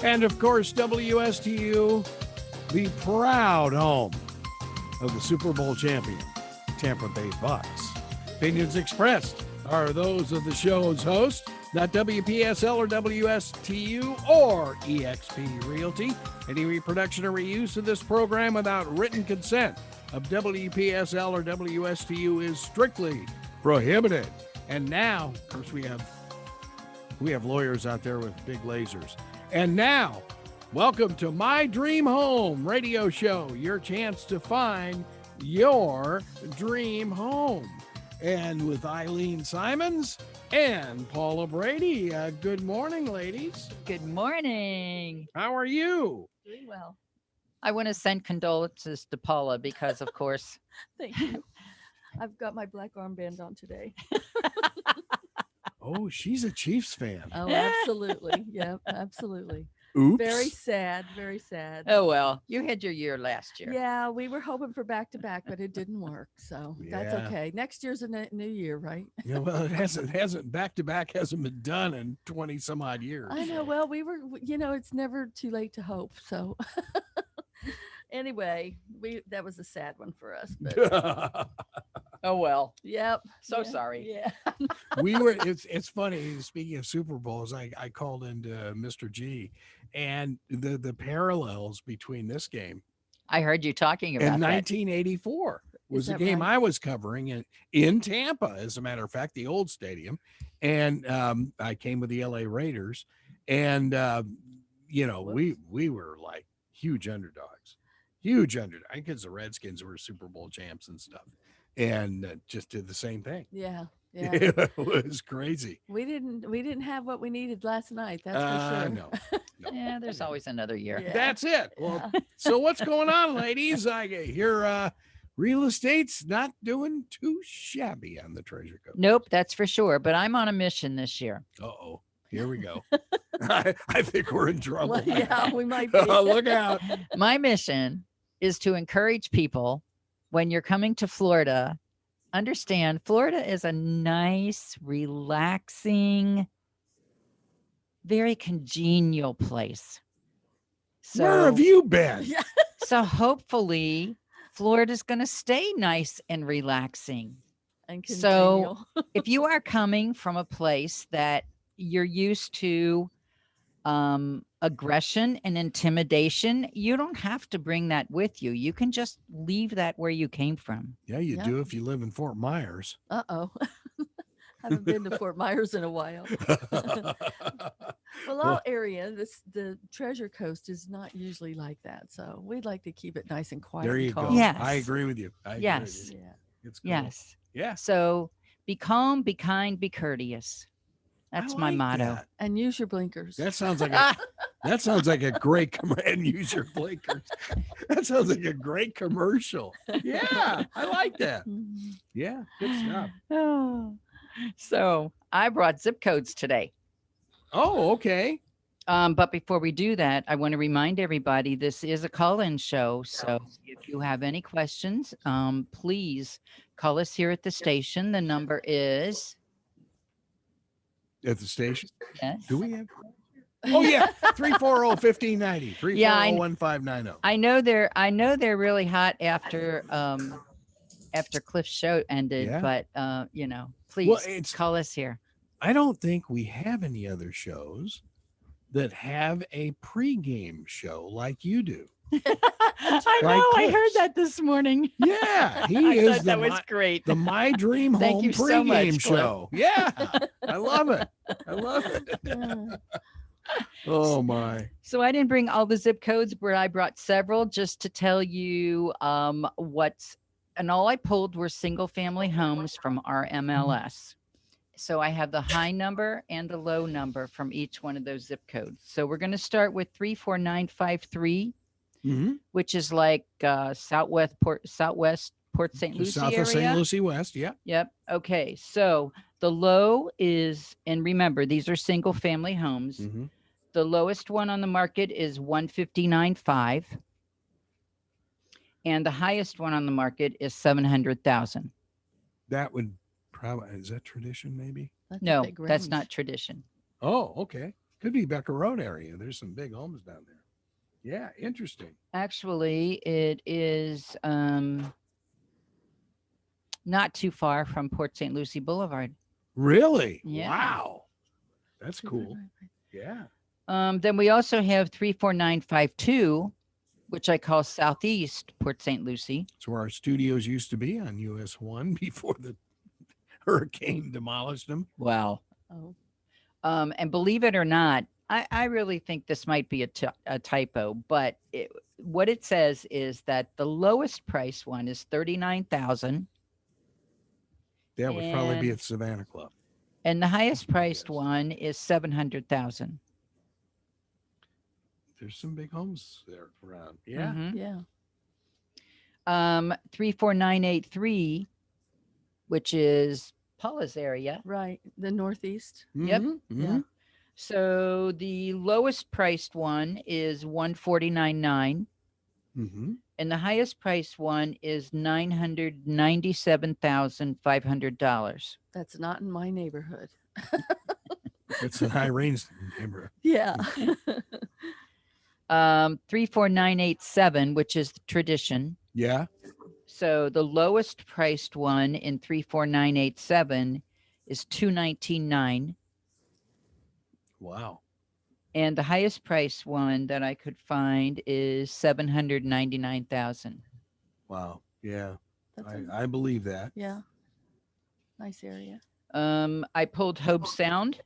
And of course, WSTU, the proud home of the Super Bowl champion, Tampa Bay Bucks. Opinions expressed are those of the show's host, not WPSL or WSTU or EXP Realty. Any reproduction or reuse of this program without written consent of WPSL or WSTU is strictly prohibited. And now, of course, we have lawyers out there with big lasers. And now, welcome to My Dream Home radio show, your chance to find your dream home. And with Eileen Simons and Paula Brady. Good morning, ladies. Good morning. How are you? Doing well. I want to send condolences to Paula because, of course. Thank you. I've got my black armband on today. Oh, she's a Chiefs fan. Oh, absolutely. Yeah, absolutely. Oops. Very sad. Very sad. Oh, well, you had your year last year. Yeah, we were hoping for back-to-back, but it didn't work. So that's Yeah. okay. Next year's a new year, right? Yeah, well, it hasn't back-to-back hasn't been done in 20 some odd years. I know. Well, we were, it's never too late to hope. So anyway, that was a sad one for us. But Oh, well. yep. So Yeah, sorry. Yeah. It's funny. Speaking of Super Bowls, I called into Mr. G, and the parallels between this game I heard you talking about and that. 1984 was the that game right? I was covering in Tampa, as a matter of fact, the old stadium. And I came with the LA Raiders, and we were like huge underdogs, because the Redskins were Super Bowl champs and stuff, and just did the same thing. Yeah. Yeah. It was crazy. We didn't have what we needed last night. That's for sure. No. Yeah, there's always another year. Yeah. That's it. Well, so what's going on, ladies? I hear real estate's not doing too shabby on the Treasure Coast. Nope, that's for sure. But I'm on a mission this year. Uh-oh. Here we go. I think we're in trouble. Well, yeah, we might be. Look out. My mission is to encourage people when you're coming to Florida, understand Florida is a nice, relaxing, very congenial place. So, Where have you been? Yeah. so hopefully Florida's going to stay nice and relaxing. And So- congenial. If you are coming from a place that you're used to aggression and intimidation, you don't have to bring that with you. You can just leave that where you came from. Yeah, you Yeah. do if you live in Fort Myers. Uh-oh. Haven't been to Fort Myers in a while. Well, our area, the Treasure Coast is not usually like that. So we'd like to keep it nice and quiet. There and you go. calm. Yes. I agree with you. I agree with Yes. you. Yeah. It's cool. Yes. Yeah. So be calm, be kind, be courteous. That's I my like motto. that. And use your blinkers. That sounds like a great and use your blinkers. That sounds like a great commercial. Yeah, I like that. Mhm. Yeah, good stuff. Oh. So I brought zip codes today. Oh, okay. But before we do that, I want to remind everybody this is a call-in show. So if you have any questions, please call us here at the station. The number is At the station. yes. Do we have? Oh yeah, 340-1590. Yeah, I- 340-1590. I know they're really hot after Cliff's show ended, Yeah. but please it's- call us here. I don't think we have any other shows that have a pregame show like you do. I Like know, I Cliff's. heard that this morning. Yeah, he I is thought that was great. the My Dream Thank Home you so much, pregame Cliff. show. Yeah, I love it. I love it. Yeah. Oh my. So I didn't bring all the zip codes, but I brought several just to tell you and all I pulled were single family homes from our MLS. So I have the high number and the low number from each one of those zip codes. So we're going to start with 34953, Mm-hmm. which is like Southwest Port St. Lucie South area. of St. Lucie West. Yeah. Yep. Okay. So the low is, and remember, these are single family homes. Mm-hmm. The lowest one on the market is 159.5. And the highest one on the market is 700,000. That would probably, is that tradition maybe? That's a No, big that's range. not tradition. Oh, okay. Could be Becker Road area. There's some big homes down there. Yeah, interesting. Actually, it is not too far from Port St. Lucie Boulevard. Really? Yeah. Wow. That's cool. Yeah. Then we also have 34952, which I call Southeast Port St. Lucie. It's where our studios used to be on US 1 before the hurricane demolished them. Wow. Oh, And believe it or not, I really think this might be a typo, but what it says is that the lowest price one is 39,000, That would probably be And- at Savannah Club. and the highest priced Yes. one is 700,000. There's some big homes there around. Yeah. Mhm. yeah. 34983, which is Paula's area. Right. The Northeast. Yep. Mhm, Yeah. mhm. So the lowest priced one is 149.9, Mhm. and the highest priced one is $997,500. That's not in my neighborhood. It's an Irene's neighborhood. Yeah. 34987, which is the tradition. Yeah. So the lowest priced one in 34987 is 219.9, Wow. and the highest priced one that I could find is 799,000. Wow. Yeah. That's I believe that. yeah. Nice area. I pulled Hope Sound.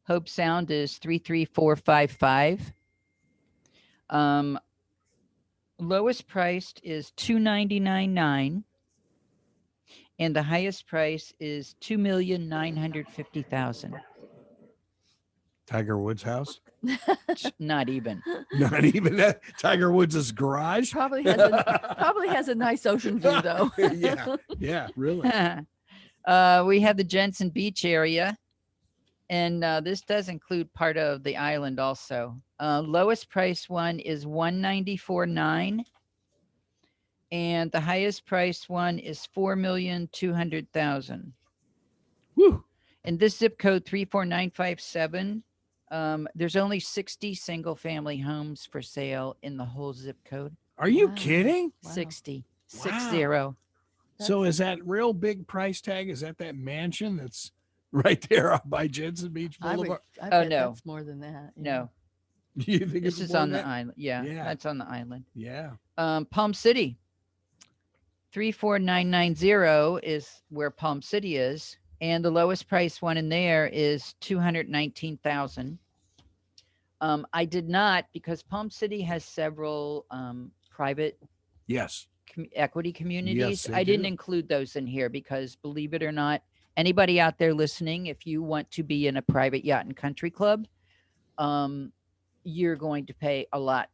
Hope Sound is 33455. Lowest priced is 299.9, and the highest price is 2,950,000. Tiger Woods' house. Not even. Not even that. Tiger Woods' garage. Probably has a nice ocean view though. Yeah. Yeah. Really. We have the Jensen Beach area, and this does include part of the island also. Lowest price one is 194.9, and the highest price one is 4,200,000. Woo. In this zip code 34957, there's only 60 single family homes for sale in the whole zip code. Are you Wow. kidding? Wow. 60. Wow. 60. So is that real big price tag? Is that mansion that's right there up by Jensen Beach I Boulevard? I Oh, bet no. that's more than that. yeah. No, You think this it's is more on than the that? island. Yeah, Yeah. that's on the island. Yeah. Palm City. 34990 is where Palm City is, and the lowest price one in there is 219,000. I did not, because Palm City has several private Yes. equity communities. they I didn't do. include those in here because, believe it or not, anybody out there listening, if you want to be in a private yacht and country club, you're going to pay a lot.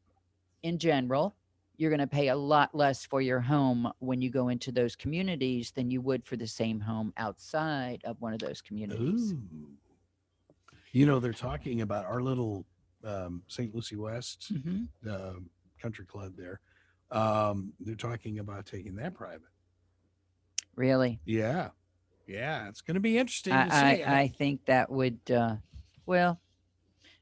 In general, you're going to pay a lot less for your home when you go into those communities than you would for the same home outside of one of those communities. Ooh. You know, they're talking about our little St. Lucie West Mhm. country club there. They're talking about taking that private. Really, Yeah. Yeah. It's going to be interesting to see. I think that would, well,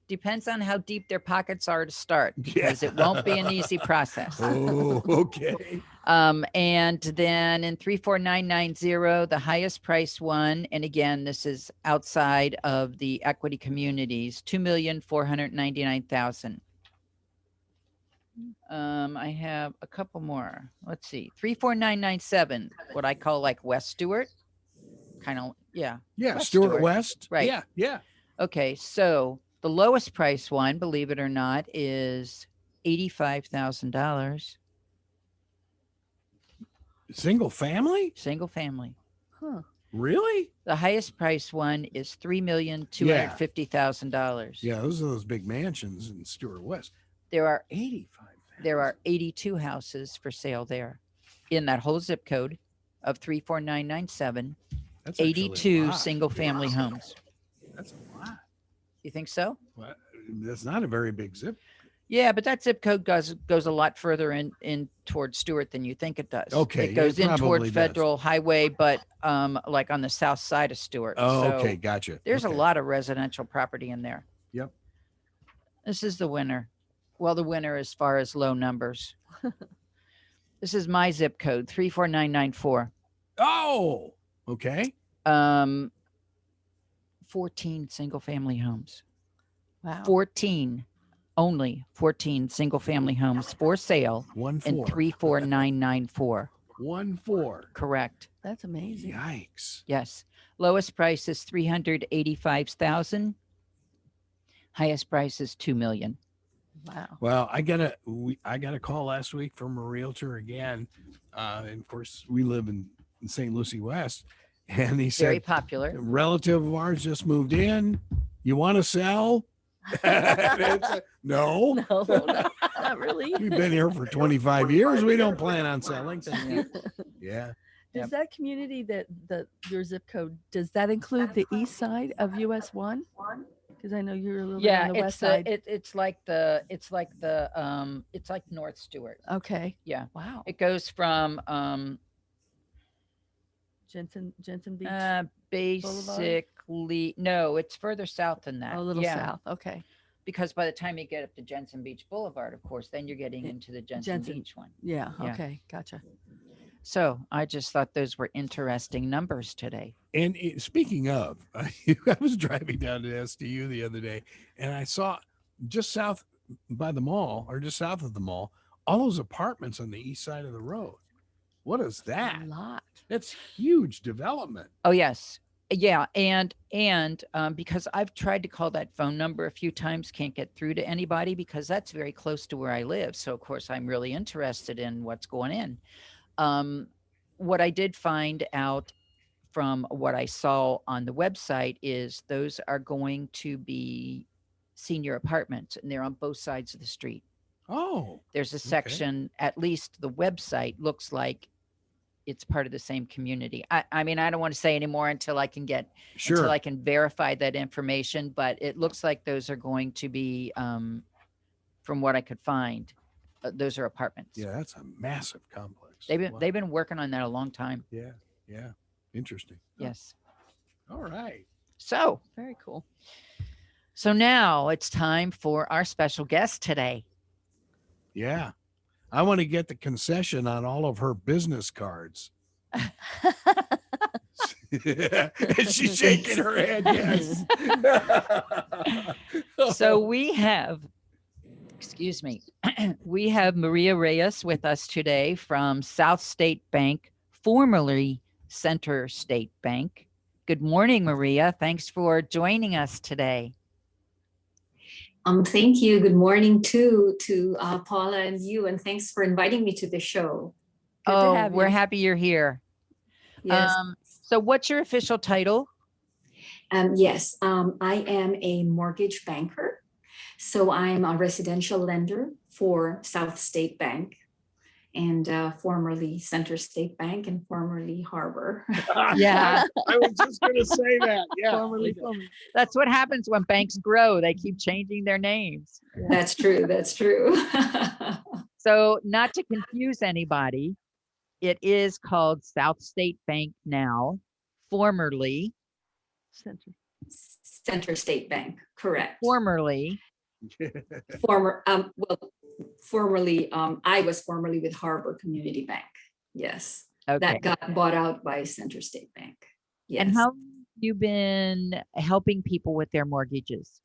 depends on how deep their pockets are to start, because it won't be an easy process. Oh, okay. And then in 34990, the highest price one, and again, this is outside of the equity communities, 2,499,000. I have a couple more. Let's see, 34997, what I call like West Stewart, kind of, yeah. Yeah. West Stuart Stewart. West. Right. Yeah. Yeah. Okay, so the lowest price one, believe it or not, is $85,000, Single family? single family. Huh. Really? The highest price one is $3,250,000. Yeah. Those are those big mansions in Stuart West. There are 85. there are 82 houses for sale there in that whole zip code of 34997. That's actually a 82 lot. single family homes. That's a lot. You think so? Well, that's not a very big zip. Yeah, but that zip code goes a lot further in towards Stewart than you think it does. Okay, it yeah, goes it in probably towards does. Federal Highway, but like on the south side of Stewart. Oh, So okay. Gotcha. there's Okay. a lot of residential property in there. Yep. This is the winner. Well, the winner as far as low numbers. This is my zip code, 34994. Oh, okay. 14 single family homes. Wow. 14, only 14 single family homes for sale One in four. 34994. 1-4. Correct. That's amazing. Yikes. Yes. Lowest price is 385,000. Highest price is 2 million. Wow. Well, I got a call last week from a realtor again. And of course, we live in St. Lucie West. And he Very said, popular. a relative of ours just moved in. You want to sell? No. No, not really. We've been here for 25 years. We don't plan on selling. Thank you. Yeah. Does that community that your zip code, does that include the east side of US 1? Because I know you're a little bit Yeah, on the it's west side. it's like North Stewart. Okay. Yeah. Wow. It goes from Jensen Beach. basically no, it's further south than that. A little Yeah, south. Okay. because by the time you get up to Jensen Beach Boulevard, of course, then you're getting into the Jensen Beach one. Yeah. Yeah. Okay. Gotcha. So I just thought those were interesting numbers today. And speaking of, I was driving down to STU the other day, and I saw just south by the mall, or just south of the mall, all those apartments on the east side of the road. What is that? A lot. That's huge development. Oh yes. Yeah, and because I've tried to call that phone number a few times, can't get through to anybody because that's very close to where I live. So of course I'm really interested in what's going in. What I did find out from what I saw on the website is those are going to be senior apartments, and they're on both sides of the street. Oh, There's a section, at least the website looks like it's part of the same community. I mean, I don't want to say anymore until I can sure. verify that information, but it looks like those are going to be, from what I could find, those are apartments. Yeah, that's a massive complex. They've been working on that a long time. Yeah, yeah. Interesting. Yes. All right. So Very cool. now it's time for our special guest today. Yeah. I want to get the concession on all of her business cards. She's shaking her head. Yes. So we have, excuse me, we have Maria Reyes with us today from South State Bank, formerly Center State Bank. Good morning, Maria. Thanks for joining us today. Thank you. Good morning to Paula and you, and thanks for inviting me to the show. Good to Oh, have we're you. happy you're here. Yes, So what's your official title? yes. I am a mortgage banker, so I'm a residential lender for South State Bank, and formerly Center State Bank, and formerly Harbor. Yeah. I was just going to say that. Yeah. Formerly. That's what happens when banks grow. They keep changing their names. That's true. That's true. So not to confuse anybody, it is called South State Bank now, formerly, Center State Bank, correct. formerly. Formerly, I was formerly with Harbor Community Bank. Yes, Okay. that got bought out by Center State Bank. Yes. And how have you been helping people with their mortgages?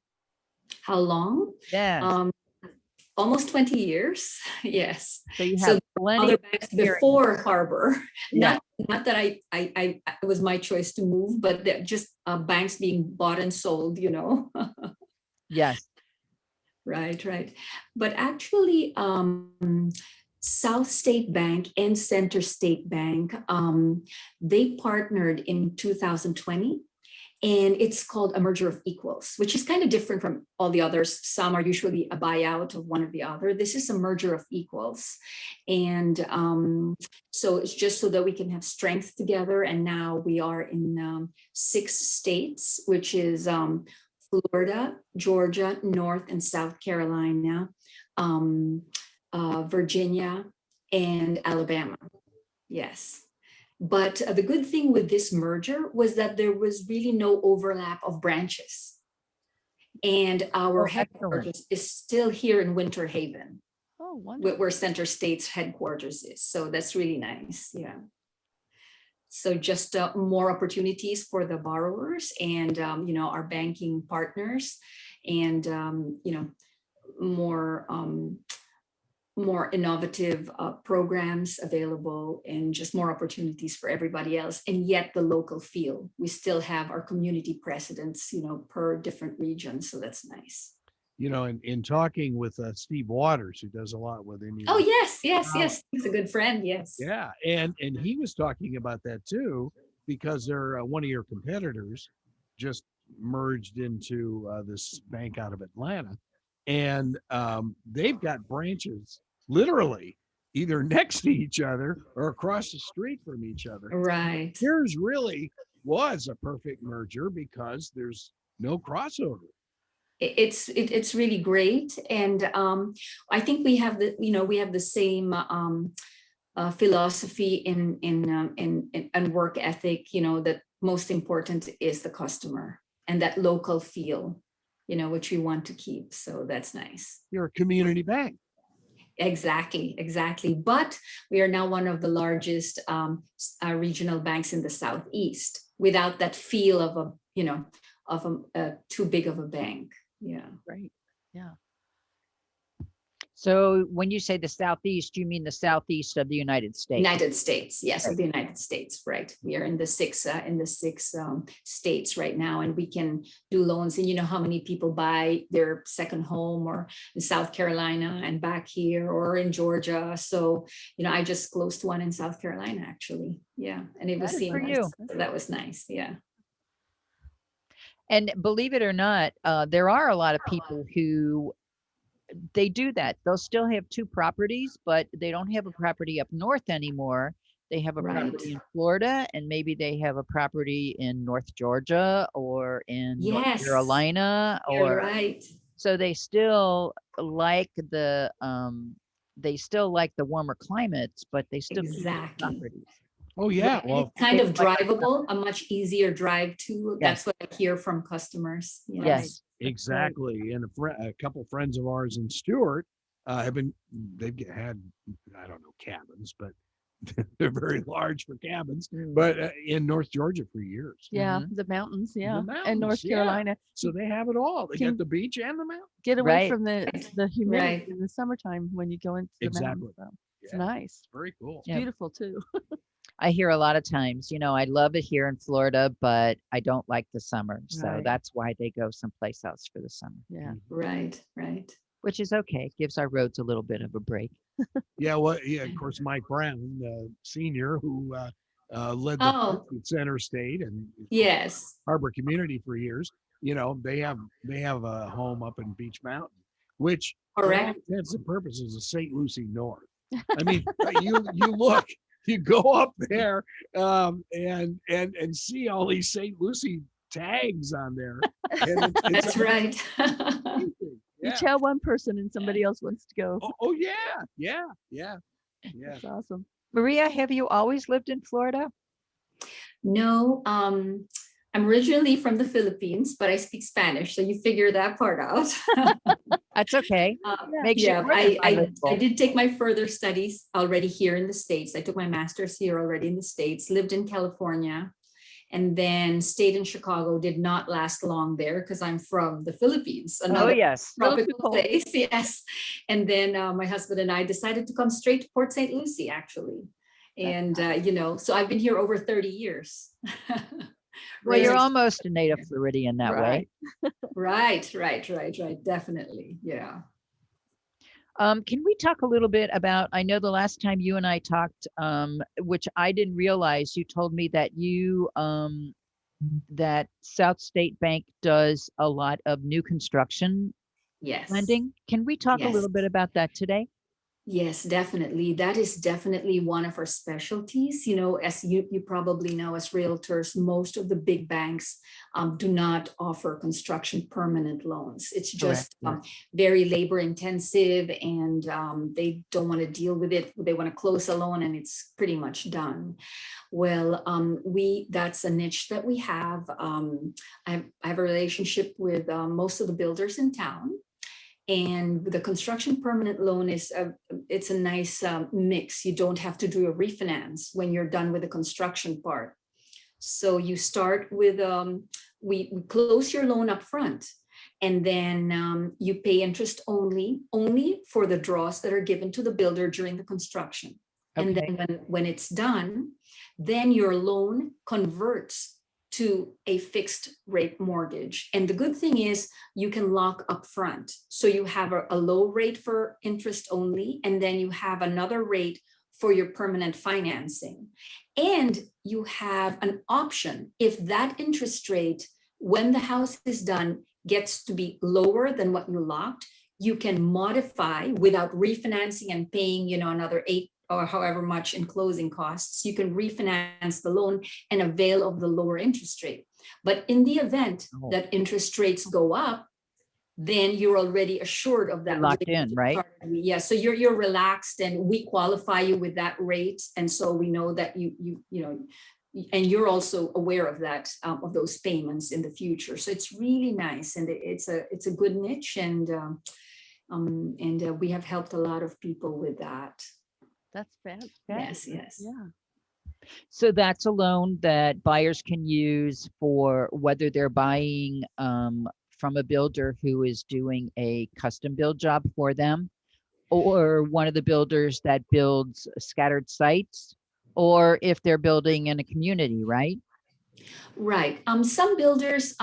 How long? Yes. Almost 20 years. Yes. So you So have plenty other of banks experience. before Harbor. Yeah. Not that I it was my choice to move, but that just banks being bought and sold, you know. Yes. Right. But actually, South State Bank and Center State Bank, they partnered in 2020, and it's called a merger of equals, which is kind of different from all the others. Some are usually a buyout of one or the other. This is a merger of equals. And so it's just so that we can have strength together. And now we are in 6 states, which is Florida, Georgia, North and South Carolina, Virginia, and Alabama. Yes. But the good thing with this merger was that there was really no overlap of branches. And our Oh, excellent. headquarters is still here in Winter Haven, Oh, wonderful. where Center State's headquarters is. So that's really nice. Yeah. So just more opportunities for the borrowers and, our banking partners, and, more more innovative programs available, and just more opportunities for everybody else. And yet the local feel, we still have our community presidents, per different regions. So that's nice. In talking with Steve Waters, who does a lot with Indian. Oh, yes. He's a good friend. Yes. Yeah. And he was talking about that too, because they're one of your competitors just merged into this bank out of Atlanta. And they've got branches literally either next to each other or across the street from each other. Right. Yours really was a perfect merger because there's no crossover. It's really great. And I think we have the same philosophy in work ethic, that most important is the customer and that local feel, which we want to keep. So that's nice. You're a community bank. Exactly. But we are now one of the largest regional banks in the Southeast, without that feel of a too big of a bank. Yeah. Right. Yeah. So when you say the Southeast, you mean the Southeast of the United States? United States, yes, of the United States, right. We are in the six states right now, and we can do loans. And you know how many people buy their second home or in South Carolina and back here, or in Georgia. So, I just closed one in South Carolina, actually. Yeah, and it was That is for seamless. you. So that was nice. Yeah. And believe it or not, there are a lot of people who they do that. They'll still have two properties, but they don't have a property up north anymore. They have a property in Florida, and maybe they have a property in North Georgia or in North Carolina. You're right. So they still like the warmer climates, but they still keep the properties. Oh yeah, well, it's kind of drivable, a much easier drive too. Yes. That's what I hear from customers. Yes. Exactly. And a couple of friends of ours in Stewart they've had, I don't know, cabins, but they're very large for cabins, but in North Georgia for years. Yeah, the mountains, and North yeah. Carolina. So they have it all. They got the beach and the mountain. Get away Right. from the humidity in the summertime when you go into the Exactly. mountains. So it's nice. Very cool. It's beautiful too. I hear a lot of times, I love it here in Florida, but I don't like the summer. So Right. that's why they go someplace else for the summer. Yeah. Right. Which is okay. Gives our roads a little bit of a break. Yeah, well, yeah, of course, Mike Brown, senior, who led the Center State and Yes. Harbor Community for years. They have a home up in Beach Mountain, which for all intents and purposes is St. Lucie North. I mean, you go up there and see all these St. Lucie tags on there. And That's right. You tell one person and somebody else wants to go. Oh yeah. That's awesome. Maria, have you always lived in Florida? No, I'm originally from the Philippines, but I speak Spanish, so you figure that part out. That's okay. I did take my further studies already here in the States. I took my master's here already in the States, lived in California, and then stayed in Chicago. Did not last long there because I'm from the Philippines. Another tropical place, yes. And then my husband and I decided to come straight to Port St. Lucie, actually. And, so I've been here over 30 years. Well, you're almost a native Floridian that way. Right. Definitely. Yeah. Can we talk a little bit about, I know the last time you and I talked, which I didn't realize, you told me that that South State Bank does a lot of new construction lending. Can we talk a little bit about that today? Yes, definitely. That is definitely one of our specialties. You know, as you probably know, as realtors, most of the big banks do not offer construction permanent loans. It's Correct. just Yes. very labor intensive, and they don't want to deal with it. They want to close a loan and it's pretty much done. Well, that's a niche that we have. I have a relationship with most of the builders in town. And the construction permanent loan it's a nice mix. You don't have to do a refinance when you're done with the construction part. So you start with we close your loan up front, and then you pay interest only for the draws that are given to the builder during the construction. And Okay. then when it's done, then your loan converts to a fixed rate mortgage. And the good thing is you can lock up front. So you have a low rate for interest only, and then you have another rate for your permanent financing. And you have an option if that interest rate, when the house is done, gets to be lower than what you locked, you can modify without refinancing and paying, another 8 or however much in closing costs. You can refinance the loan and avail of the lower interest rate. But in the event Oh, that interest rates go up, then you're already assured of you're that locked rate. in, right? Yeah, so you're relaxed, and we qualify you with that rate, and so we know that and you're also aware of that, of those payments in the future. So it's really nice, and it's a good niche, and we have helped a lot of people with that. That's bad. Yes, yes. Yeah. So that's a loan that buyers can use for whether they're buying from a builder who is doing a custom build job for them, or one of the builders that builds scattered sites, or if they're building in a community, right? Right. Some builders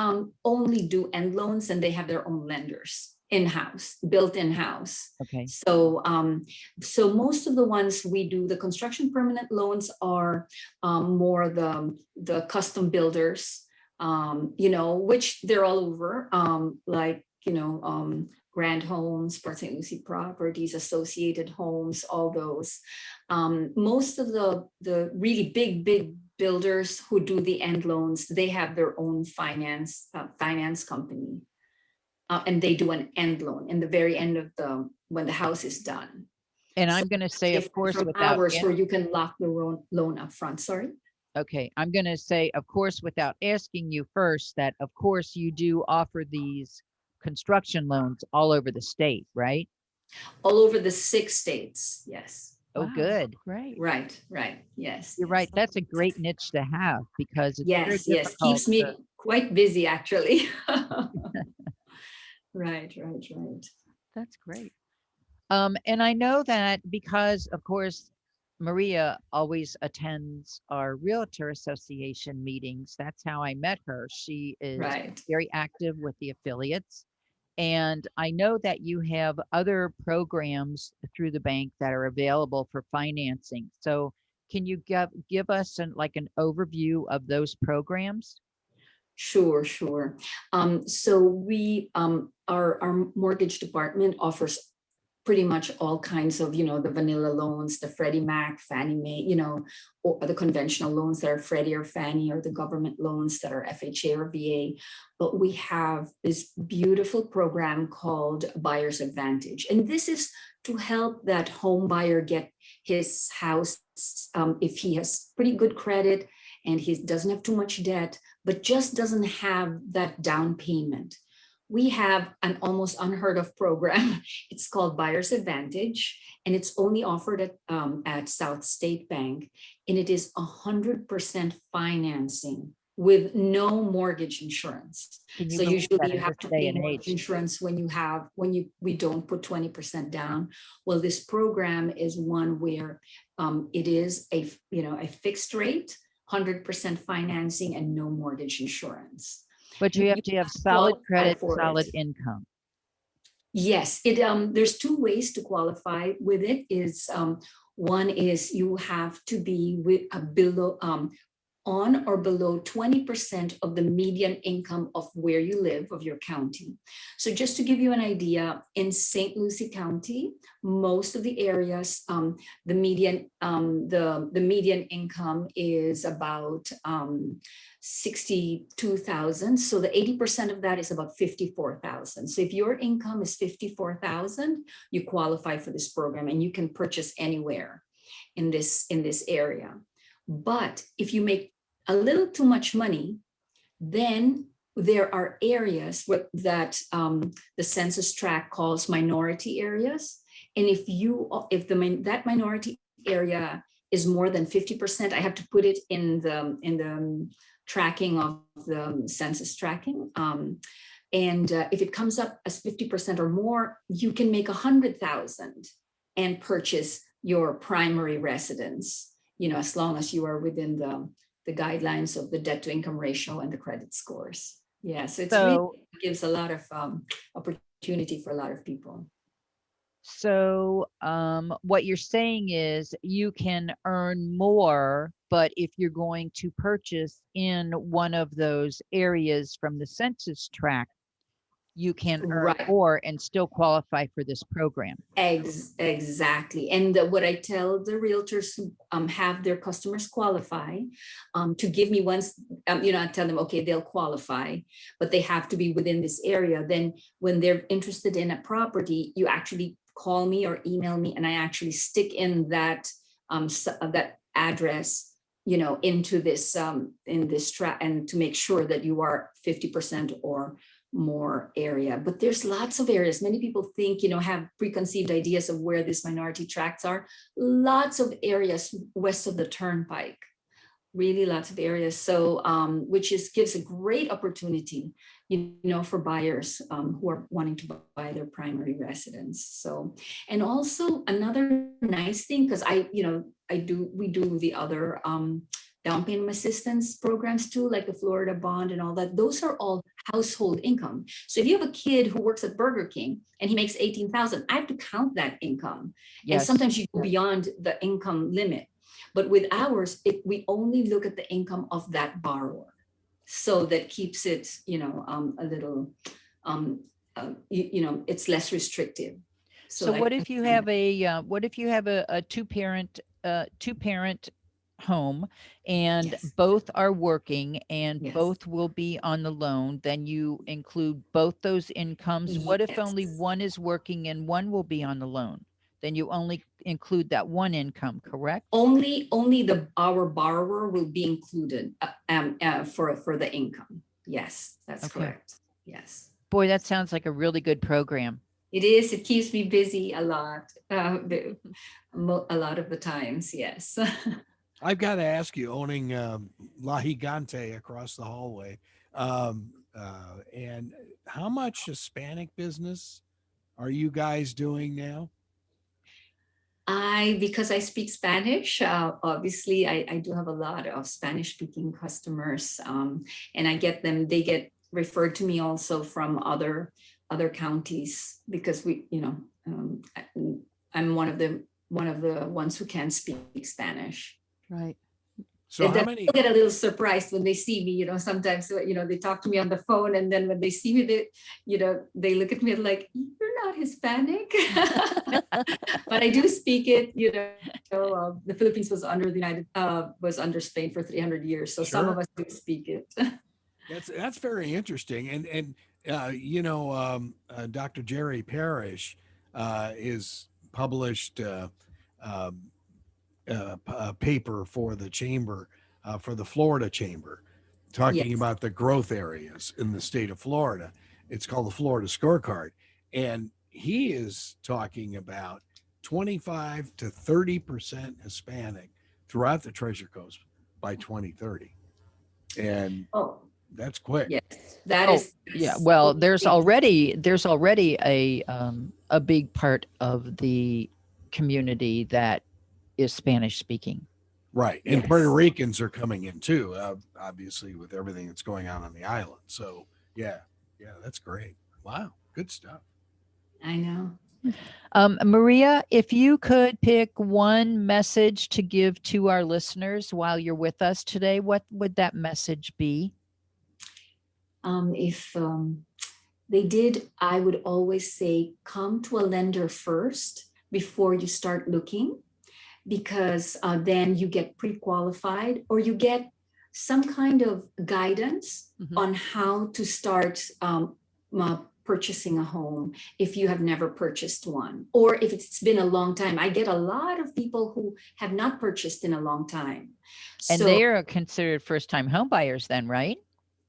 only do end loans, and they have their own lenders in-house, built in-house. Okay. So most of the ones we do, the construction permanent loans are more the custom builders, which they're all over, like, Grand Homes, Port St. Lucie Properties, Associated Homes, all those. Most of the really big builders who do the end loans, they have their own finance company, and they do an end loan in the very end of when the house is done. And So I'm going to say, of different course, from without ours, where you can lock the loan up front. Sorry. okay, I'm going to say, of course, without asking you first, that of course you do offer these construction loans all over the state, right? All over the 6 states. Yes. Oh, Wow, good. Great. Right. Yes. You're yes. right. That's a great niche to have because it's very Yes. difficult Keeps me to, quite busy, actually. Right. That's great. and I know that because, of course, Maria always attends our Realtor Association meetings. That's how I met her. She is Right. very active with the affiliates. And I know that you have other programs through the bank that are available for financing. So can you give us an overview of those programs? Sure. So we our mortgage department offers pretty much all kinds of, the vanilla loans, the Freddie Mac, Fannie Mae, or the conventional loans that are Freddie or Fannie, or the government loans that are FHA or VA. But we have this beautiful program called Buyer's Advantage. And this is to help that home buyer get his house, if he has pretty good credit and he doesn't have too much debt, but just doesn't have that down payment. We have an almost unheard of program. It's called Buyer's Advantage, and it's only offered at South State Bank, and it is 100% financing with no mortgage insurance. Can you So believe usually that you in have this to day pay and mortgage age? insurance we don't put 20% down. Well, this program is one where it is a fixed rate, 100% financing, and no mortgage insurance. But you have to have solid Qualify credit, for solid it. income. Yes, there's 2 ways to qualify with it. Is one is you have to be with a below on or below 20% of the median income of where you live, of your county. So just to give you an idea, in St. Lucie County, most of the areas, the median income is about 62,000. So the 80% of that is about 54,000. So if your income is 54,000, you qualify for this program and you can purchase anywhere in this area. But if you make a little too much money, then there are areas that the census tract calls minority areas. And if that minority area is more than 50%, I have to put it in the tracking of the census tracking. And if it comes up as 50% or more, you can make 100,000 and purchase your primary residence, as long as you are within the guidelines of the debt to income ratio and the credit scores. Yeah, so it really gives a lot of opportunity for a lot of people. So what you're saying is you can earn more, but if you're going to purchase in one of those areas from the census tract, you can earn more and still qualify for this program. Exactly. And what I tell the realtors who have their customers qualify, to give me once, I tell them, okay, they'll qualify, but they have to be within this area. Then when they're interested in a property, you actually call me or email me, and I actually stick in that address, into this in this track, and to make sure that you are 50% or more area. But there's lots of areas. Many people think, have preconceived ideas of where these minority tracts are. Lots of areas west of the turnpike, really lots of areas. So which gives a great opportunity, for buyers who are wanting to buy their primary residence. So, and also another nice thing, because we do the other down payment assistance programs too, like the Florida bond and all that. Those are all household income. So if you have a kid who works at Burger King and he makes 18,000, I have to count that income. Yes. And sometimes you go beyond the income limit. But with ours, we only look at the income of that borrower. So that keeps it, a little, it's less restrictive. So what if you have a two-parent home and both are working and both will be on the loan? Then you include both those incomes. What if only one is working and one will be on the loan? Then you only include that one income, correct? Only our borrower will be included for the income. Yes, that's correct. Yes. Boy, that sounds like a really good program. It is. It keeps me busy a lot. A lot of the times, yes. I've got to ask you, owning La Gigante across the hallway, and how much Hispanic business are you guys doing now? Because I speak Spanish, obviously I do have a lot of Spanish speaking customers, and they get referred to me also from other counties, because I'm one of the ones who can speak Spanish. Right. So how many get a little surprised when they see me, sometimes, they talk to me on the phone, and then when they see me, they look at me like, you're not Hispanic. But I do speak it, the Philippines was under Spain for 300 years. So some of us do speak it. That's very interesting. And Dr. Jerry Parrish is published a paper for the chamber, for the Florida Chamber, talking about the growth areas in the state of Florida. It's called the Florida Scorecard. And he is talking about 25 to 30% Hispanic throughout the Treasure Coast by 2030. And that's quick. Yes, that is. Yeah. Well, there's already a big part of the community that is Spanish speaking. Right. And Puerto Ricans are coming in too, obviously, with everything that's going on the island. So yeah, that's great. Wow. Good stuff. I know. Maria, if you could pick one message to give to our listeners while you're with us today, what would that message be? If they did, I would always say, come to a lender first before you start looking, because then you get pre-qualified or you get some kind of guidance Mhm. on how to start purchasing a home if you have never purchased one, or if it's been a long time. I get a lot of people who have not purchased in a long time. And So they are considered first-time home buyers then, right?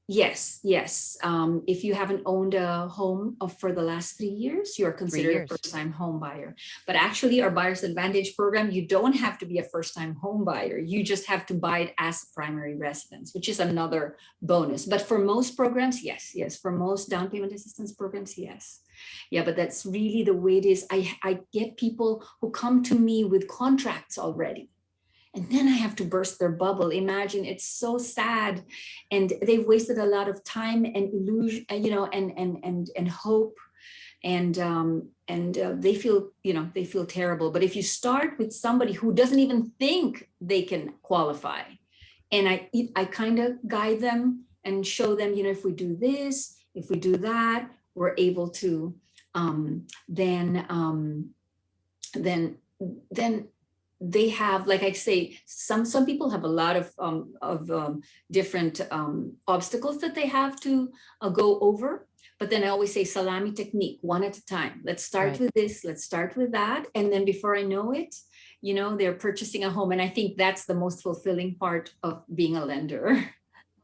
yes, yes. If you haven't owned a home for the last 3 years, you're considered years. a first-time home buyer. But actually, our Buyer's Advantage program, you don't have to be a first-time home buyer. You just have to buy it as a primary residence, which is another bonus. But for most programs, yes, yes. For most down payment assistance programs, yes. Yeah, but that's really the way it is. I get people who come to me with contracts already, and then I have to burst their bubble. Imagine, it's so sad, and they've wasted a lot of time and illusion, and hope, and they feel, they feel terrible. But if you start with somebody who doesn't even think they can qualify, and I kind of guide them and show them, if we do this, if we do that, we're able to then they have, like I say, some people have a lot of different obstacles that they have to go over. But then I always say salami technique, one at a time. Let's start Right. with this, let's start with that. And then before I know it, they're purchasing a home. And I think that's the most fulfilling part of being a lender.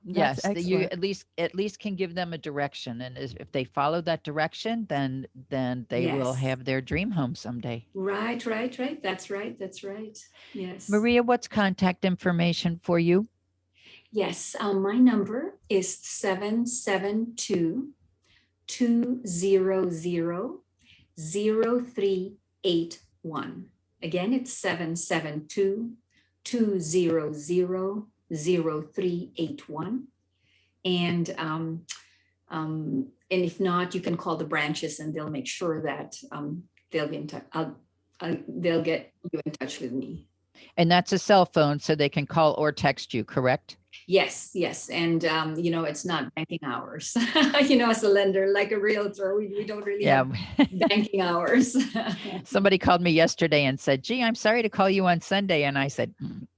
Yes, That's that you excellent. at least can give them a direction, and if they follow that direction, then they will Yes. have their dream home someday. Right, right, right. That's right. That's right. Yes. Maria, what's contact information for you? Yes. My number is 772-200-0381. Again, it's 772-200-0381. And if not, you can call the branches and they'll make sure that they'll be in touch. They'll get you in touch with me. And that's a cell phone, so they can call or text you, correct? Yes, yes. And, it's not banking hours, as a lender, like a realtor, we don't really have banking hours. Somebody called me yesterday and said, gee, I'm sorry to call you on Sunday. And I said,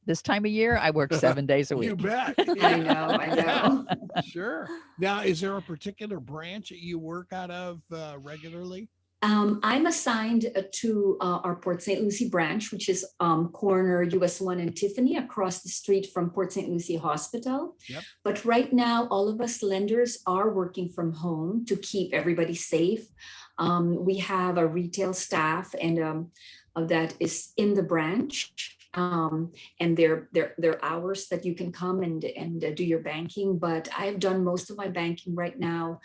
this time of year, I work 7 days a week. You bet. I know. Sure. Now, is there a particular branch that you work out of regularly? I'm assigned to our Port St. Lucie branch, which is corner US 1 and Tiffany, across the street from Port St. Lucie Hospital. Yep. But right now, all of us lenders are working from home to keep everybody safe. We have a retail staff and that is in the branch. And there are hours that you can come and do your banking. But I've done most of my banking right now,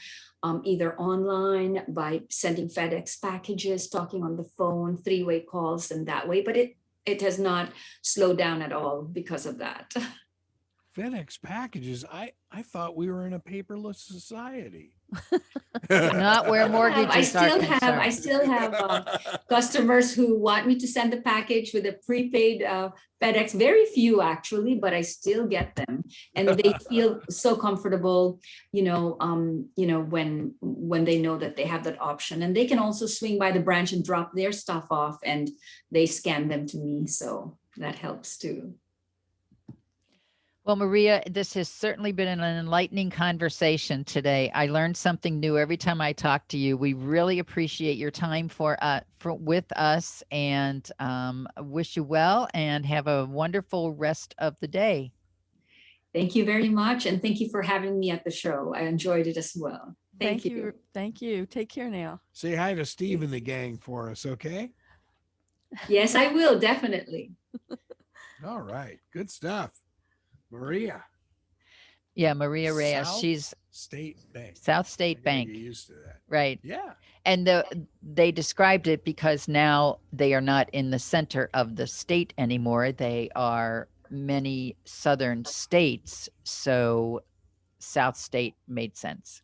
either online by sending FedEx packages, talking on the phone, 3-way calls, and that way. But it has not slowed down at all because of that. FedEx packages. I thought we were in a paperless society. Not where mortgages I still are have customers who want me to send the package with a prepaid FedEx. Very few actually, but I still get them, and they feel so comfortable. When they know that they have that option, and they can also swing by the branch and drop their stuff off, and they scan them to me, so that helps too. Well, Maria, this has certainly been an enlightening conversation today. I learned something new every time I talk to you. We really appreciate your time with us, and wish you well and have a wonderful rest of the day. Thank you very much, and thank you for having me at the show. I enjoyed it as well. Thank you. Thank you. Take care now. Say hi to Steve and the gang for us, okay? Yes, I will, definitely. All right. Good stuff. Maria. Yeah, Maria Reyes. She's State Bank. South State Bank. Get used to that. Right. Yeah. And they described it because now they are not in the center of the state anymore. They are many southern states. So South State made sense.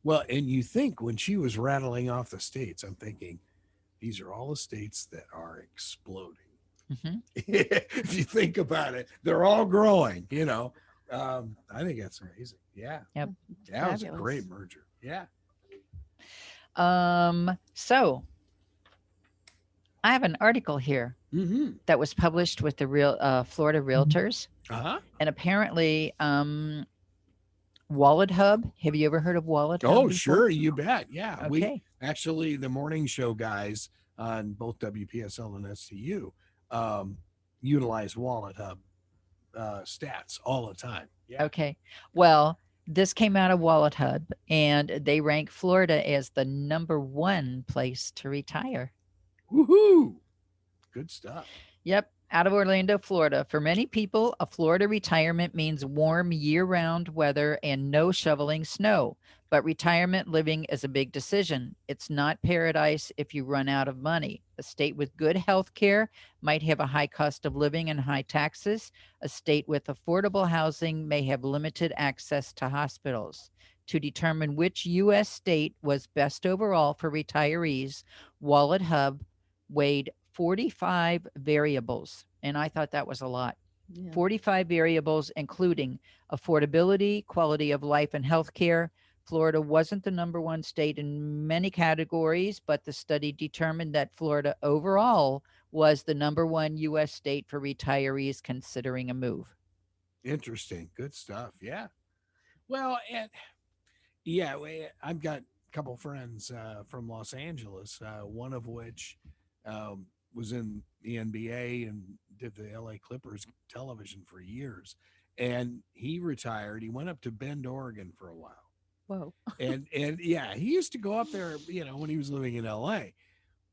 Well, and you think when she was rattling off the states, I'm thinking, these are all the states that are exploding. Mhm. If you think about it, they're all growing, I think that's amazing. Yeah. Yep. Yeah, it was a Fabulous. great merger. Yeah. So I have an article here Mm-hmm. that was published with the Florida Realtors, Uh-huh. and apparently, Wallet Hub. Have you ever heard of Wallet Hub Oh, before? sure, you bet. Yeah. We Okay. actually, the morning show guys on both WPSL and SCU utilize Wallet Hub stats all the time. Yeah. Okay. Well, this came out of Wallet Hub, and they rank Florida as the #1 place to retire. Woohoo. Good stuff. Yep, out of Orlando, Florida. For many people, a Florida retirement means warm year-round weather and no shoveling snow. But retirement living is a big decision. It's not paradise if you run out of money. A state with good health care might have a high cost of living and high taxes. A state with affordable housing may have limited access to hospitals. To determine which U.S. state was best overall for retirees, Wallet Hub weighed 45 variables, and I thought that was a lot. Yeah. 45 variables, including affordability, quality of life, and healthcare. Florida wasn't the #1 state in many categories, but the study determined that Florida overall was the #1 U.S. state for retirees considering a move. Interesting. Good stuff. Yeah. Well, and yeah, I've got a couple friends from Los Angeles, one of which was in the NBA and did the LA Clippers television for years. And he retired. He went up to Bend, Oregon for a while. Whoa. And yeah, he used to go up there, when he was living in LA.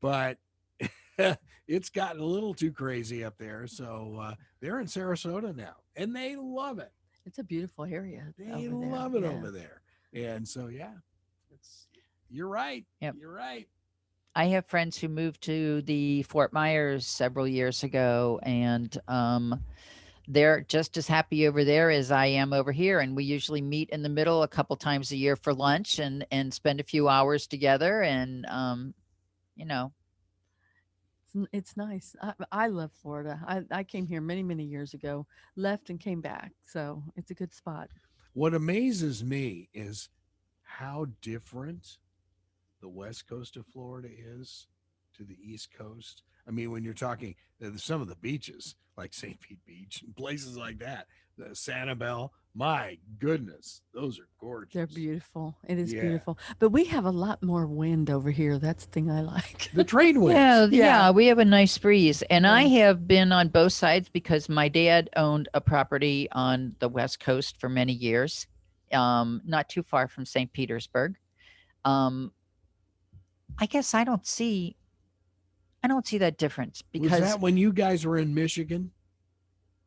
But it's gotten a little too crazy up there. So they're in Sarasota now, and they love it. It's a beautiful area. They over there. love it Yeah. over there. And so, yeah, you're right. Yep. You're right. I have friends who moved to the Fort Myers several years ago, and they're just as happy over there as I am over here. And we usually meet in the middle a couple times a year for lunch and spend a few hours together. And, It's nice. I love Florida. I came here many, many years ago, left and came back. So it's a good spot. What amazes me is how different the west coast of Florida is to the east coast. I mean, when you're talking some of the beaches like St. Pete Beach and places like that, the Sanibel, my goodness, those are gorgeous. They're beautiful. It is Yeah. beautiful. But we have a lot more wind over here. That's the thing I like. The trade winds. yeah, we have a nice breeze. And I Yeah. have been on both sides because my dad owned a property on the West Coast for many years, not too far from St. Petersburg. I guess I don't see that difference Was because that when you guys were in Michigan?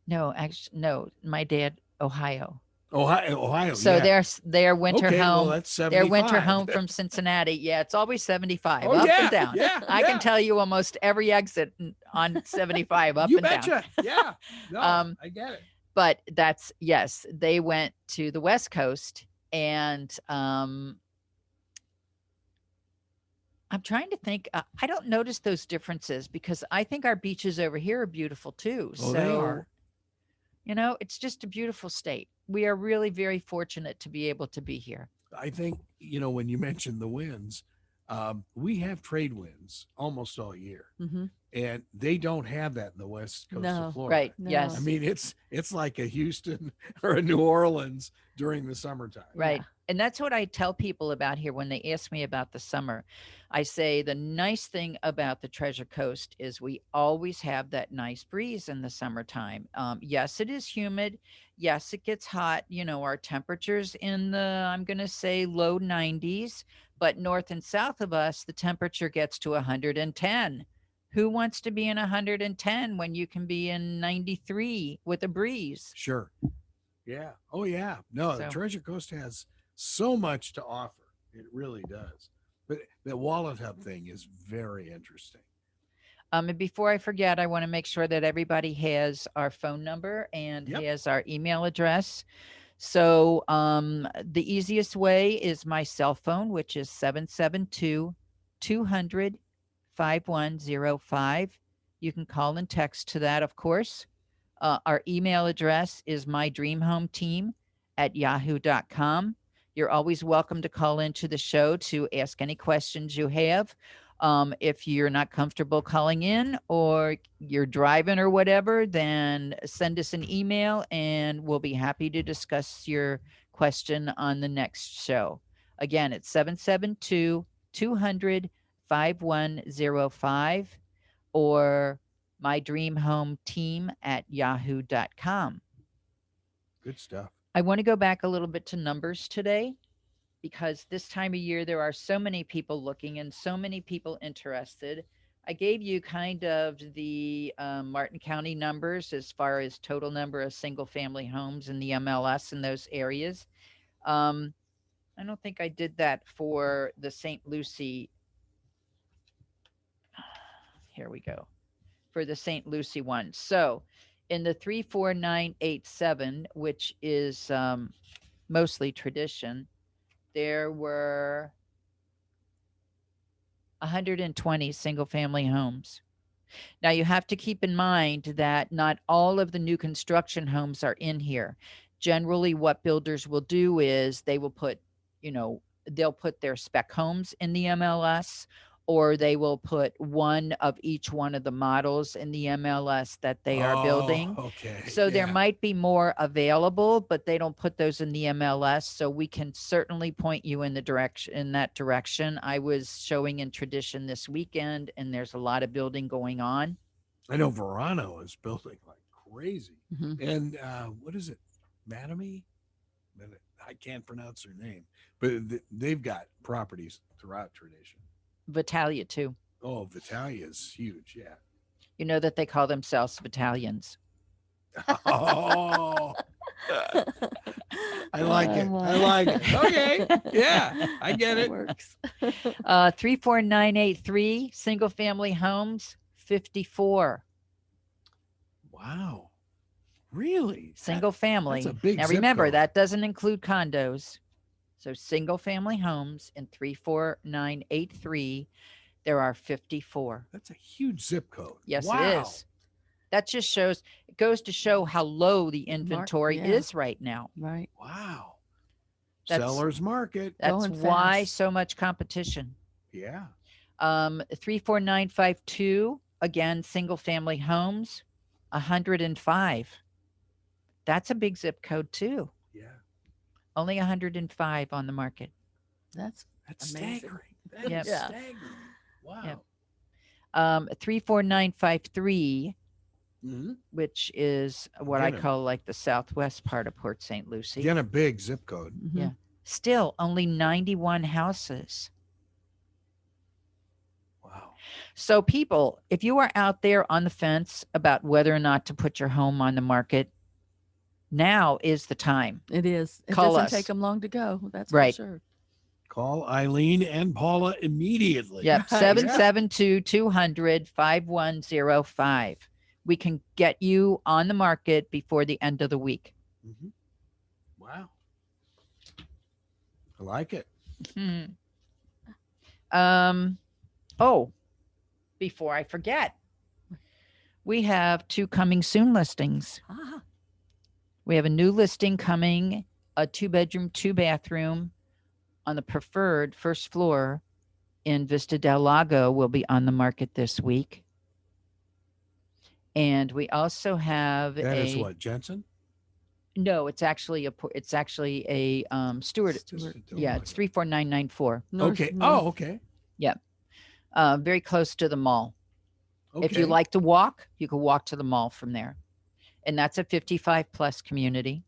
no, actually, no, my dad, Ohio. Ohio. So yeah. their winter Okay, well, home, that's 75. their winter home from Cincinnati. Yeah, it's always 75 Oh, up yeah, and down. yeah, I yeah. can tell you almost every exit on 75 up You and down. betcha. Yeah. No, I get it. But yes, they went to the West Coast, and I'm trying to think. I don't notice those differences because I think our beaches over here are beautiful too. Oh, they are. It's just a beautiful state. We are really very fortunate to be able to be here. I think, when you mentioned the winds, we have trade winds almost all year. Mhm. And they don't have that in the west coast No. of Florida. Right. No. Yes. I mean, it's like a Houston or a New Orleans during the summertime. Right. Yeah. And that's what I tell people about here when they ask me about the summer. I say the nice thing about the Treasure Coast is we always have that nice breeze in the summertime. Yes, it is humid. Yes, it gets hot. Our temperatures in the, I'm going to say low 90s, but north and south of us, the temperature gets to 110. Who wants to be in 110 when you can be in 93 with a breeze? Sure. Yeah. Oh, yeah. No, the So- Treasure Coast has so much to offer. It really does. But the Wallet Hub thing is very interesting. And before I forget, I want to make sure that everybody has our phone number and Yep. has our email address. So the easiest way is my cell phone, which is 772-200 200-510-5105. You can call and text to that, of course. Our email address is mydreamhometeam@yahoo.com. You're always welcome to call into the show to ask any questions you have. If you're not comfortable calling in or you're driving or whatever, then send us an email and we'll be happy to discuss your question on the next show. Again, it's 772-200-5105 or mydreamhometeam@yahoo.com. Good stuff. I want to go back a little bit to numbers today because this time of year there are so many people looking and so many people interested. I gave you kind of the Martin County numbers as far as total number of single family homes in the MLS in those areas. I don't think I did that for the St. Lucie. Here we go. For the St. Lucie one. So in the 34987, which is mostly tradition, there were 120 single family homes. Now you have to keep in mind that not all of the new construction homes are in here. Generally, what builders will do is they will put, they'll put their spec homes in the MLS, or they will put one of each one of the models in the MLS that they are building. Okay. So there might be more available, but they don't put those in the MLS. So we can certainly point you in that direction. I was showing in Tradition this weekend, and there's a lot of building going on. I know Verano is building like crazy. Mhm. And what is it? Madame? I can't pronounce her name, but they've got properties throughout Tradition. Vitalia too. Oh, Vitalia is huge. Yeah. You know that they call themselves Vitalians. Oh, I like it. Oh, I like it. Okay. Yeah, I get That it. works. 34983 single family homes, 54 Wow. Really? single family. that's a big Now zip remember, code. that doesn't include condos. So single family homes in 34983, there are 54. That's a huge zip code. Yes, Wow. it is. That just goes to show how low the inventory yeah. is right now. Right. Wow. That's- Seller's market. That's Going why fast. so much competition. Yeah. 34952, again, single family homes, 105. That's a big zip code too. Yeah. Only 105 on the market. That's That's Amazing. staggering. That is Yep. Yeah. staggering. Wow. Yep. 34953, Mhm. which is what I Again, call like the southwest part of Port St. Lucie. Again, a big zip code. mhm. Yeah. Still only 91 houses. Wow. So people, if you are out there on the fence about whether or not to put your home on the market, now is the time. It is. It Call doesn't us. take them long to go. That's Right. for sure. Call Eileen and Paula immediately. Yep. Right. 772-200-5105. We can get you on the market before the end of the week. Mhm. Wow. I like it. Hmm. Oh, before I forget, we have 2 coming soon listings. Ah, We have a new listing coming, a 2-bedroom, 2-bathroom on the preferred first floor in Vista del Lago will be on the market this week. And we also have That is what, Jensen? No, it's actually a Stewart. Yeah, it's 34994. Okay. north. Oh, okay. Very close to the mall. Okay. If you like to walk, you can walk to the mall from there. And that's a 55 plus community.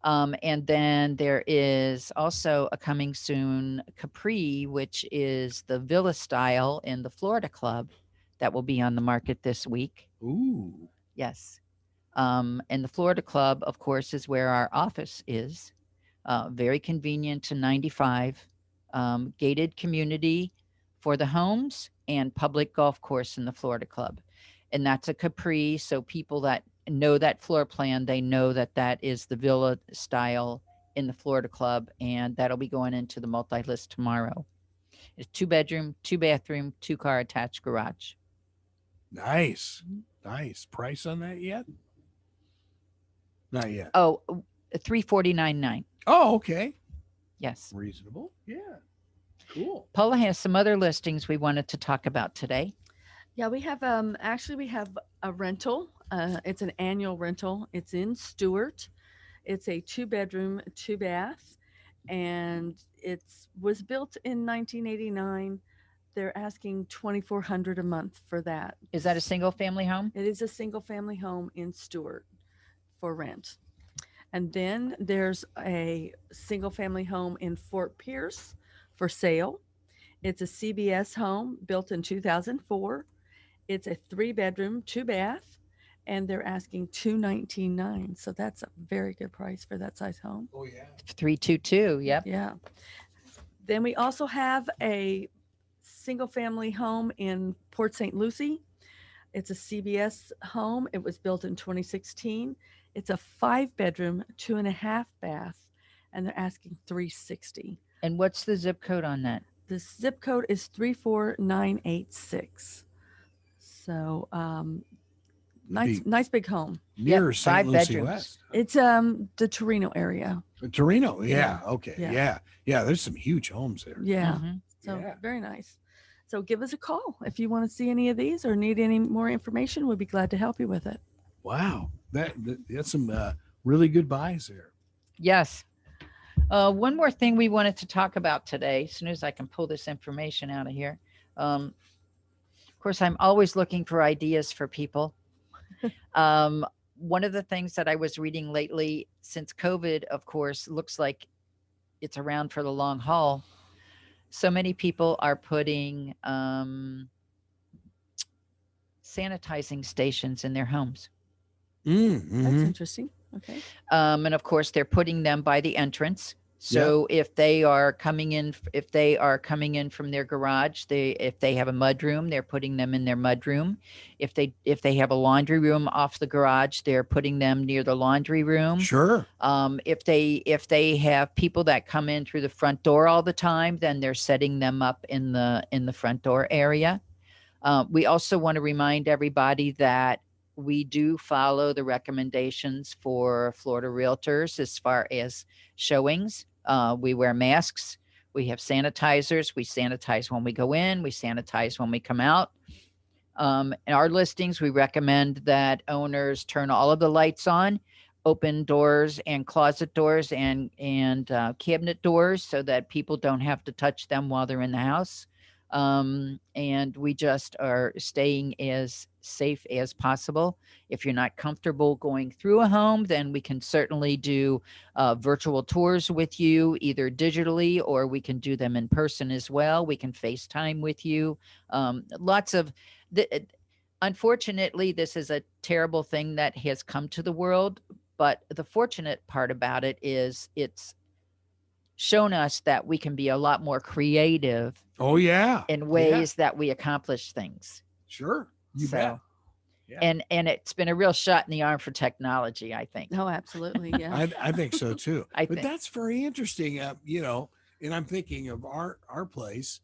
And then there is also a coming soon Capri, which is the villa style in the Florida Club that will be on the market this week. Ooh. Yes. And the Florida Club, of course, is where our office is. Very convenient to 95. Gated community for the homes and public golf course in the Florida Club. And that's a Capri. So people that know that floor plan, they know that that is the villa style in the Florida Club. And that'll be going into the multi-list tomorrow. It's 2 bedroom, 2 bathroom, 2 car attached garage. Nice. Nice. Price on that yet? Not yet. Oh, 349.9. Oh, okay. Yes. Reasonable. Yeah. Cool. Paula has some other listings we wanted to talk about today. Yeah, we have actually we have a rental. It's an annual rental. It's in Stewart. It's a 2 bedroom, 2 bath, and it was built in 1989. They're asking $2,400 a month for that. Is that a single family home? It is a single family home in Stewart for rent. And then there's a single family home in Fort Pierce for sale. It's a CBS home built in 2004. It's a 3 bedroom, 2 bath, and they're asking $219,900. So that's a very good price for that size home. Oh, yeah. 322. Yep. Yeah. Then we also have a single family home in Port St. Lucie. It's a CBS home. It was built in 2016. It's a 5 bedroom, 2.5 bath, and they're asking $360,000. And what's the zip code on that? The zip code is 34986. So nice big home. Near Yep, St. 5 Lucie bedrooms. West. It's the Torino area. Torino. Yeah. Yeah. Okay. Yeah. Yeah. Yeah. There's some huge homes there. Yeah. Mhm. So Yeah. very nice. So give us a call if you want to see any of these or need any more information. We'd be glad to help you with it. Wow. That's some really good buys there. Yes. One more thing we wanted to talk about today, as soon as I can pull this information out of here. Of course, I'm always looking for ideas for people. One of the things that I was reading lately, since COVID, of course, looks like it's around for the long haul. So many people are putting sanitizing stations in their homes. That's Mhm. interesting. Okay. And of course, they're putting them by the entrance. So if they are coming in from their garage, if they have a mud room, they're putting them in their mud room. If they have a laundry room off the garage, they're putting them near the laundry room. Sure. If they have people that come in through the front door all the time, then they're setting them up in the front door area. We also want to remind everybody that we do follow the recommendations for Florida realtors as far as showings. We wear masks. We have sanitizers. We sanitize when we go in. We sanitize when we come out. In our listings, we recommend that owners turn all of the lights on, open doors and closet doors and cabinet doors so that people don't have to touch them while they're in the house. And we just are staying as safe as possible. If you're not comfortable going through a home, then we can certainly do virtual tours with you, either digitally or we can do them in person as well. We can FaceTime with you. Unfortunately, this is a terrible thing that has come to the world, but the fortunate part about it is it's shown us that we can be a lot more creative Oh, yeah. in ways that we accomplish things. Sure. You So, bet. Yeah. and it's been a real shot in the arm for technology, I think. Oh, absolutely. Yeah. I think so too. I But think. that's very interesting. And I'm thinking of our place.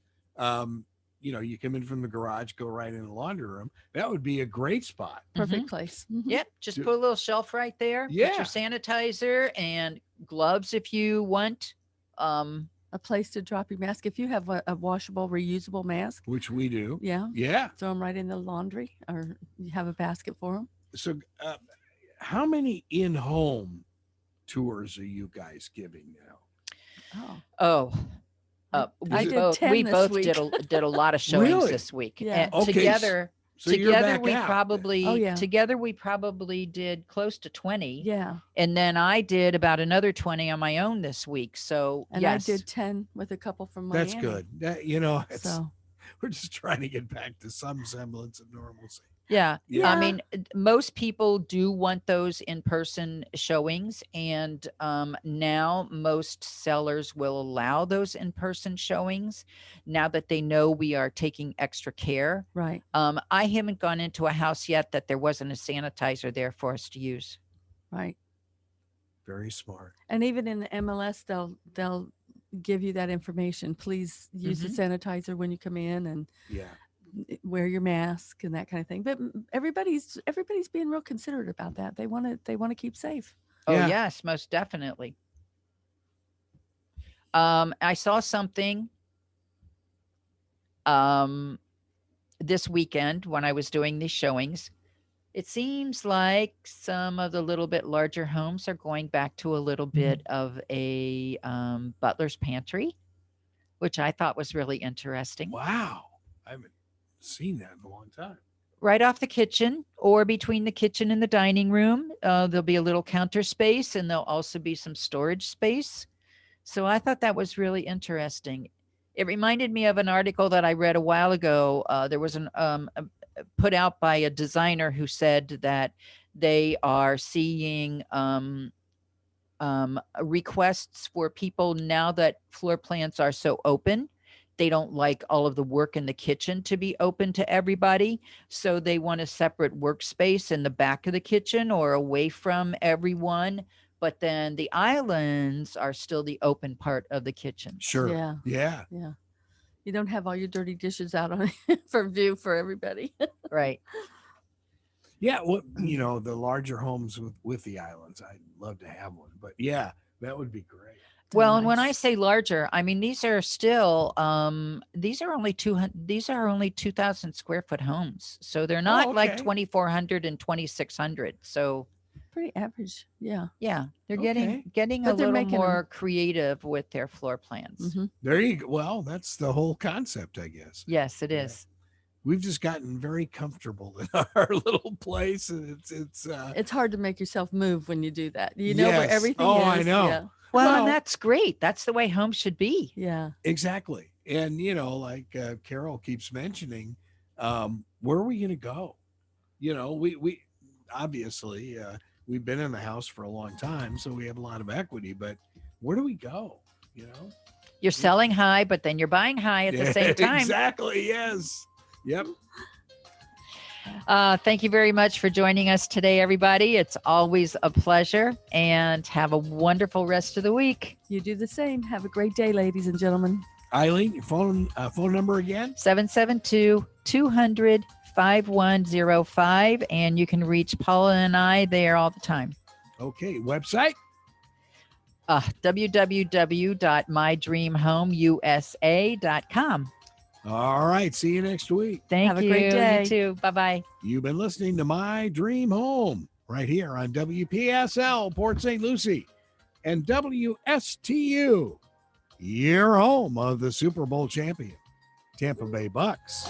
You come in from the garage, go right in the laundry room. That would be a great spot. Perfect place. Mhm. Yep, just Do- put a little shelf right there. Put Yeah. your sanitizer and gloves if you want. A place to drop your mask. If you have a washable, reusable mask, Which we do. yeah, Yeah. throw them right in the laundry or you have a basket for them. So, how many in-home tours are you guys giving now? Oh, We did both 10 we this both week. did a lot of showings Really? this week. Yeah. And Okay, together So you're together back we out. probably Oh, yeah. did close to 20. yeah. And then I did about another 20 on my own this week. So And yes. I did 10 with a couple from Miami. That's good. So We're just trying to get back to some semblance of normalcy. Yeah. Yeah. I mean, most people do want those in-person showings. And now most sellers will allow those in-person showings now that they know we are taking extra care. right. I haven't gone into a house yet that there wasn't a sanitizer there for us to use. Right. Very smart. And even in the MLS, they'll give you that information. Please use the sanitizer when you come in, and Yeah. wear your mask and that kind of thing. But everybody's being real considerate about that. They want to keep safe. Oh, Yeah. yes, most definitely. I saw something this weekend when I was doing these showings. It seems like some of the little bit larger homes are going back to a little bit of a butler's pantry, which I thought was really interesting. Wow. I haven't seen that in a long time. Right off the kitchen or between the kitchen and the dining room, there'll be a little counter space, and there'll also be some storage space. So I thought that was really interesting. It reminded me of an article that I read a while ago. There was an put out by a designer who said that they are seeing requests for people now that floor plans are so open. They don't like all of the work in the kitchen to be open to everybody. So they want a separate workspace in the back of the kitchen or away from everyone. But then the islands are still the open part of the kitchen. Sure. Yeah. Yeah. Yeah. You don't have all your dirty dishes out on for view for everybody. Right. Yeah. Well, the larger homes with the islands, I'd love to have one. But yeah, that would be great. Well, and when I Nice. say larger, I mean these are still these are only 2,000 square foot homes. So they're not like okay. 2,400 and 2,600. So Pretty average. Yeah. yeah, they're Okay. getting But a they're little making 'em. more creative with their floor plans. Hmm. There you go. Well, that's the whole concept, I guess. Yes, it Yeah. is. We've just gotten very comfortable in our little place, and it's It's hard to make yourself move when you do that. You know where Yes. everything Oh, is. I know. Yeah. Well, Well- and that's great. That's the way homes should be. Yeah. exactly. And like Carol keeps mentioning, where are we going to go? We obviously we've been in the house for a long time, so we have a lot of equity. But where do we go? You're selling high, but then you're buying high at the same time. Exactly. Yes. Yep. Thank you very much for joining us today, everybody. It's always a pleasure, and have a wonderful rest of the week. You do the same. Have a great day, ladies and gentlemen. Eileen, your phone number again? 772-200-5105. And you can reach Paula and I there all the time. Okay. Website? www.mydreamhomeusa.com. All right. See you next week. Thank Have a you. great day. You too. Bye-bye. You've been listening to My Dream Home right here on WPSL Port St. Lucie and WSTU, your home of the Super Bowl champion, Tampa Bay Bucks.